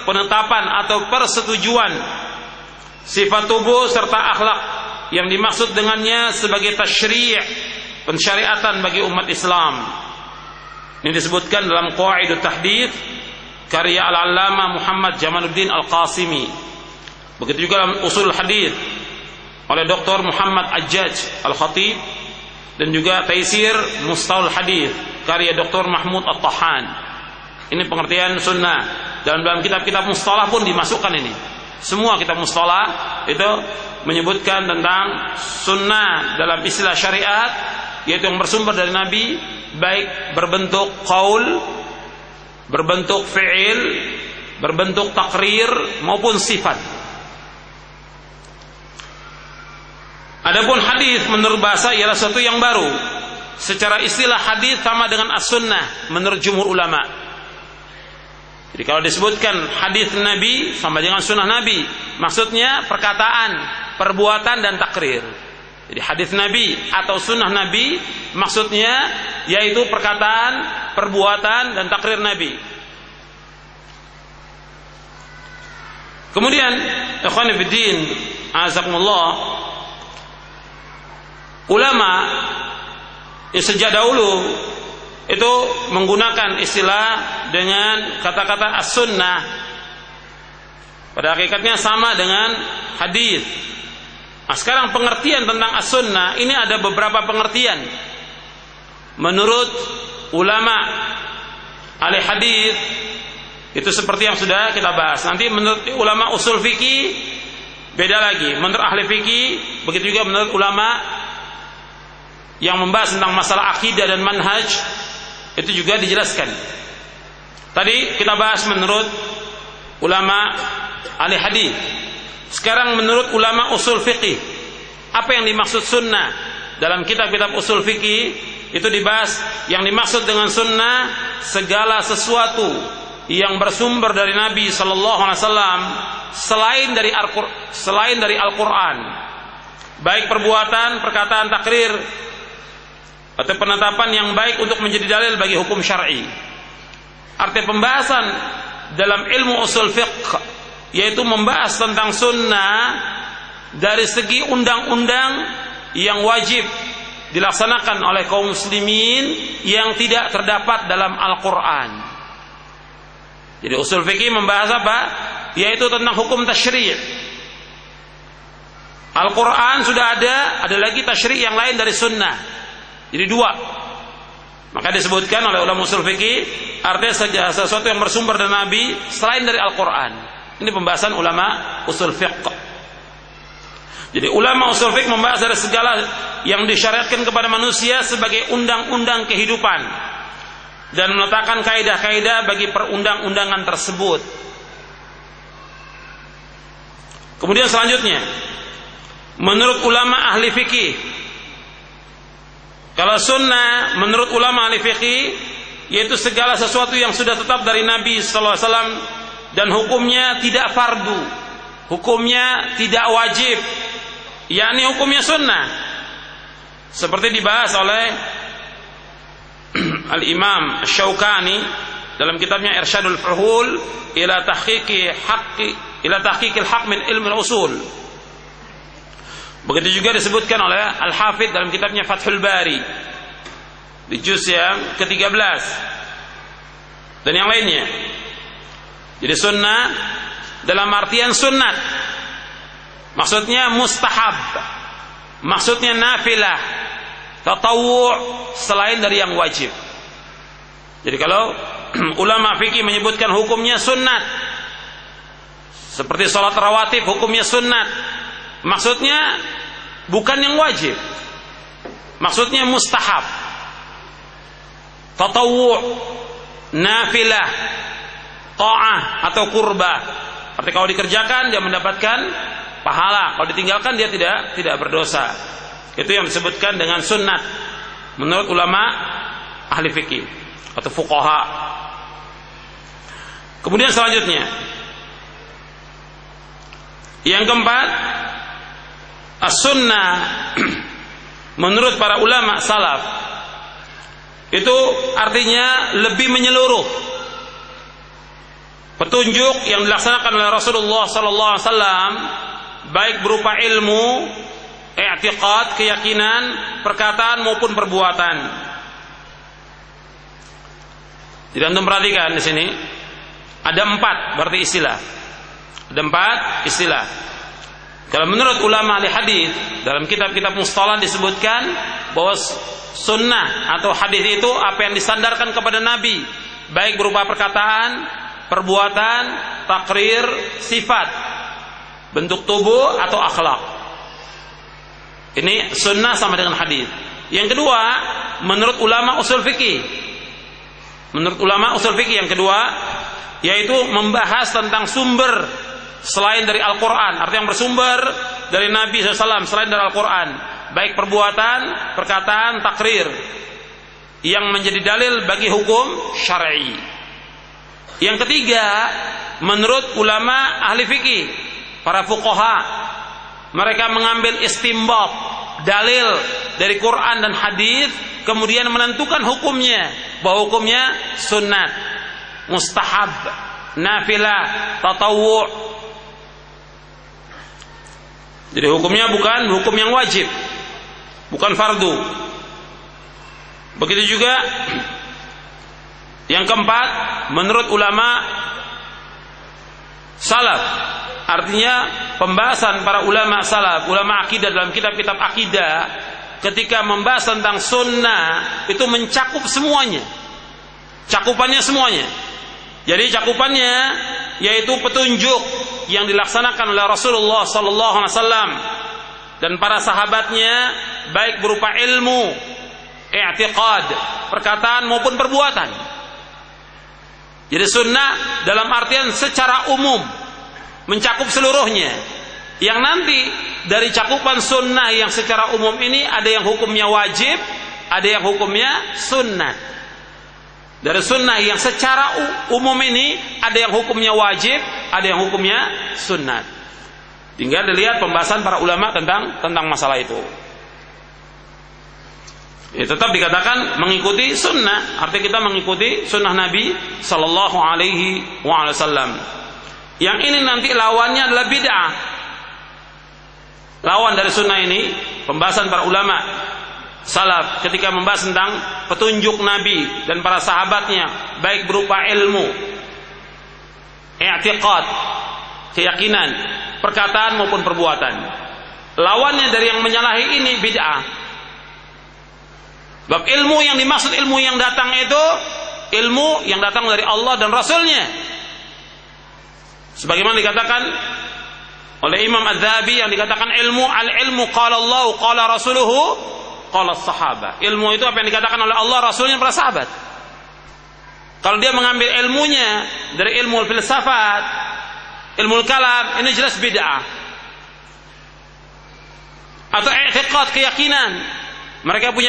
penetapan atau persetujuan sifat tubuh serta akhlak yang dimaksud dengannya sebagai tasyri', pensyariatan bagi umat Islam. Ini disebutkan dalam Qawaidut Tahdits karya Al-Allamah Muhammad Jamaluddin Al-Qasimi. Begitu juga dalam Usul Hadits oleh Dr. Muhammad Ajjaj Al-Khatib, dan juga Taisir Mustalahul Hadits karya Dr. Mahmud At-Tahan. Ini pengertian sunnah. Dalam kitab-kitab mustalah pun dimasukkan ini. Semua kitab mustalah itu menyebutkan tentang sunnah dalam istilah syariat, yaitu yang bersumber dari Nabi, baik berbentuk qaul, berbentuk fi'il, berbentuk takrir maupun sifat. Adapun hadis menurut bahasa ialah sesuatu yang baru. Secara istilah hadis sama dengan as-sunnah menurut jumhur ulama. Jadi kalau disebutkan hadis Nabi sama dengan sunnah Nabi, maksudnya perkataan, perbuatan dan takrir. Jadi hadis Nabi atau sunnah Nabi maksudnya yaitu perkataan, perbuatan dan takrir Nabi. Kemudian ikhwan fillah, azakumullah, ulama yang sejak dahulu itu menggunakan istilah dengan kata-kata as-sunnah. Pada hakikatnya sama dengan hadis. Nah, sekarang pengertian tentang as-sunnah ini ada beberapa pengertian. Menurut ulama ahli hadis itu seperti yang sudah kita bahas. Nanti menurut ulama usul fikih beda lagi. Menurut ahli fikih begitu juga menurut ulama yang membahas tentang masalah akidah dan manhaj itu juga dijelaskan. Tadi kita bahas menurut ulama ahli hadis. Sekarang menurut ulama usul fikih, apa yang dimaksud sunnah? Dalam kitab-kitab usul fikih itu dibahas yang dimaksud dengan sunnah segala sesuatu yang bersumber dari Nabi sallallahu alaihi wasallam selain dari Al-Qur'an. Baik perbuatan, perkataan, takrir atau penetapan yang baik untuk menjadi dalil bagi hukum syar'i. Arti pembahasan dalam ilmu usul fiqh yaitu membahas tentang sunnah dari segi undang-undang yang wajib dilaksanakan oleh kaum muslimin yang tidak terdapat dalam Al-Quran. Jadi usul fikih membahas apa? Yaitu tentang hukum tasyri'. Al-Quran sudah ada lagi tasyri' yang lain dari sunnah. Jadi dua. Maka disebutkan oleh ulama usul fikih artinya sesuatu yang bersumber dari Nabi selain dari Al-Quran. Ini pembahasan ulama usul fiqh. Jadi ulama usul fiqh membahas dari segala yang disyariatkan kepada manusia sebagai undang-undang kehidupan dan meletakkan kaidah-kaidah bagi perundang-undangan tersebut. Kemudian selanjutnya, menurut ulama ahli fikih, kalau sunnah menurut ulama ahli fikih yaitu segala sesuatu yang sudah tetap dari Nabi sallallahu alaihi wasallam dan hukumnya tidak fardu, hukumnya tidak wajib, yakni hukumnya sunnah, seperti dibahas oleh Al-Imam Asy-Syaukani dalam kitabnya Irsyadul Fuhul ila tahqiqil haqq min ilmi al-usul. Begitu juga disebutkan oleh Al-Hafidz dalam kitabnya Fathul Bari di juz yang ke-13 dan yang lainnya. Jadi sunnah dalam artian sunnat maksudnya mustahab, maksudnya nafilah, tatawwu' selain dari yang wajib. Jadi kalau ulama fikih menyebutkan hukumnya sunnat seperti sholat rawatib hukumnya sunnat, maksudnya bukan yang wajib, maksudnya mustahab, tatawwu', nafilah, ta'ah atau qurbah. Artinya kalau dikerjakan dia mendapatkan pahala, kalau ditinggalkan dia tidak berdosa. Itu yang disebutkan dengan sunnat menurut ulama ahli fikih atau fuqaha. Kemudian selanjutnya yang keempat, as-sunnah menurut para ulama salaf itu artinya lebih menyeluruh. petunjuk yang dilaksanakan oleh Rasulullah sallallahu alaihi wasallam, baik berupa ilmu, i'tiqad, keyakinan, perkataan maupun perbuatan. Jadi antum perhatikan di sini ada 4 berarti istilah. Ada 4 istilah. Kalau menurut ulama ahli hadis dalam kitab-kitab mustalah disebutkan bahwa sunnah atau hadis itu apa yang disandarkan kepada Nabi, baik berupa perkataan, perbuatan, takrir, sifat, bentuk tubuh atau akhlak. Ini sunnah sama dengan hadis. Yang kedua, menurut ulama usul fikih. Menurut ulama usul fikih yang kedua, yaitu membahas tentang sumber selain dari Al-Quran, artinya yang bersumber dari Nabi SAW selain dari Al-Quran, baik perbuatan, perkataan, takrir, yang menjadi dalil bagi hukum syar'i. Yang ketiga, menurut ulama ahli fikih, para fuqaha, mereka mengambil istinbat, dalil dari Quran dan hadis, kemudian menentukan hukumnya, bahwa hukumnya sunnat, mustahab, nafilah, tatawwu'. Jadi hukumnya bukan hukum yang wajib, bukan fardu. Begitu juga yang keempat, menurut ulama salaf, artinya pembahasan para ulama salaf, ulama akidah dalam kitab-kitab akidah, ketika membahas tentang sunnah itu mencakup semuanya, cakupannya semuanya. Jadi cakupannya yaitu petunjuk yang dilaksanakan oleh Rasulullah SAW dan para sahabatnya, baik berupa ilmu, i'tiqad, perkataan maupun perbuatan. Jadi sunnah dalam artian secara umum mencakup seluruhnya. Yang nanti dari cakupan sunnah yang secara umum ini ada yang hukumnya wajib, ada yang hukumnya sunnah. Dari sunnah yang secara umum ini ada yang hukumnya wajib, ada yang hukumnya sunnah. Tinggal dilihat pembahasan para ulama tentang masalah itu. Ya, tetap dikatakan mengikuti sunnah, artinya kita mengikuti sunnah Nabi Sallallahu Alaihi Wasallam. Yang ini nanti lawannya adalah bid'ah. Lawan dari sunnah ini, pembahasan para ulama salaf ketika membahas tentang petunjuk Nabi dan para sahabatnya, baik berupa ilmu, i'tiqad, keyakinan, perkataan maupun perbuatan. Lawannya dari yang menyalahi ini bid'ah. Bab ilmu yang dimaksud ilmu yang datang itu ilmu yang datang dari Allah dan Rasulnya. Sebagaimana dikatakan oleh Imam Az-Zahabi yang dikatakan al-ilmu qala Allah qala rasuluhu qala sahabat. Ilmu itu apa yang dikatakan oleh Allah, Rasulnya, para sahabat. Kalau dia mengambil ilmunya dari ilmu filsafat, ilmu kalam, ini jelas bid'ah. Atau i'tiqad, keyakinan. Mereka punya